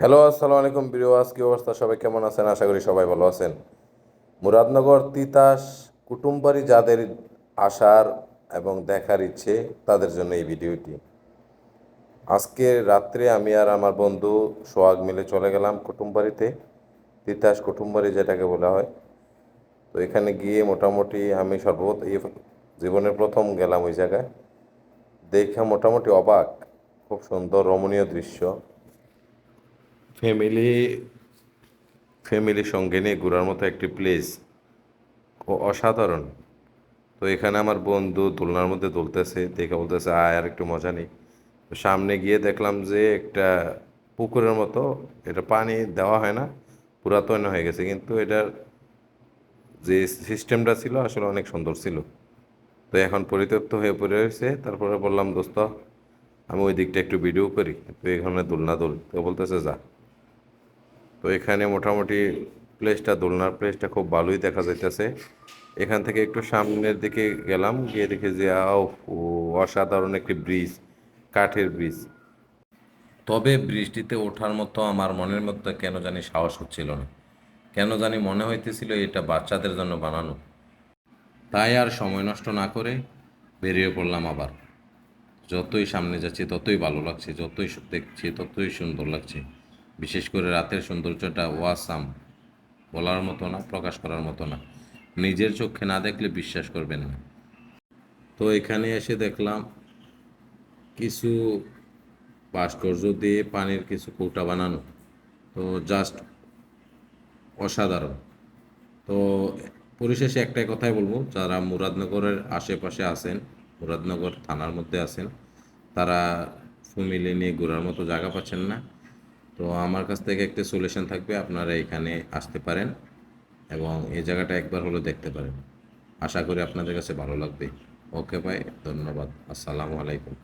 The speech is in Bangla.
হ্যালো, আসসালামু আলাইকুম ভিউয়ার্স। কি অবস্থা? সবাই কেমন আছেন? আশা করি সবাই ভালো আছেন। মুরাদনগর তিতাস কুটুমবাড়ি যাদের আসার এবং দেখার ইচ্ছে, তাদের জন্য এই ভিডিওটি। আজকে রাত্রে আমি আর আমার বন্ধু সোহাগ মিলে চলে গেলাম কুটুমবাড়িতে, তিতাস কুটুমবাড়ি যেটাকে বলা হয়। তো এখানে গিয়ে মোটামুটি আমি জীবনের প্রথম গেলাম ওই জায়গায়। দেখে মোটামুটি অবাক। খুব সুন্দর রমণীয় দৃশ্য। ফ্যামিলি ফ্যামিলির সঙ্গে নিয়ে ঘোরার মতো একটি প্লেস, অসাধারণ। তো এখানে আমার বন্ধু দোলনার মধ্যে দুলতেছে, দেখে বলতেছে আয় আর একটু মজা নেই। তো সামনে গিয়ে দেখলাম যে একটা পুকুরের মতো, এটা পানি দেওয়া হয় না, পুরাতন হয়ে গেছে, কিন্তু এটার যে সিস্টেমটা ছিল আসলে অনেক সুন্দর ছিল। তো এখন পরিত্যক্ত হয়ে পড়ে রয়েছে। তারপরে বললাম, দোস্ত আমি ওই দিকটা একটু ভিডিও করি, তো এখানে দোলনা দোল, তো বলতেছে যা। তো এখানে মোটামুটি দোলনার প্লেসটা খুব ভালোই দেখা যাইতেছে। এখান থেকে একটু সামনের দিকে গেলাম, গিয়ে দেখি যে ও অসাধারণ একটি ব্রিজ, কাঠের ব্রিজ। তবে ব্রিজটিতে ওঠার মতো আমার মনের মধ্যে কেন জানি সাহস হচ্ছিল না। কেন জানি মনে হইতেছিল এটা বাচ্চাদের জন্য বানানো। তাই আর সময় নষ্ট না করে বেরিয়ে পড়লাম আবার। যতই সামনে যাচ্ছি ততই ভালো লাগছে, যতই দেখছি ততই সুন্দর লাগছে। বিশেষ করে রাতের সৌন্দর্যটা ওয়াসাম, বলার মতো না, প্রকাশ করার মতো না। নিজের চোখে না দেখলে বিশ্বাস করবেন না। তো এখানে এসে দেখলাম কিছু ভাস্কর্য দিয়ে পানির কিছু কৌটা বানানো। তো জাস্ট অসাধারণ। তো পরিশেষে একটাই কথাই বলবো, যারা মুরাদনগরের আশেপাশে আছেন, মুরাদনগর থানার মধ্যে আছেন, তারা ফ্যামিলি নিয়ে ঘোরার মতো জায়গা পাচ্ছেন না, তো আমার কাছ থেকে একটা সলিউশন থাকবে, আপনারা এখানে আসতে পারেন এবং এই জায়গাটা একবার হলো দেখতে পারেন। আশা করি আপনাদের কাছে ভালো লাগবে। ওকে ভাই, ধন্যবাদ। আসসালামু আলাইকুম।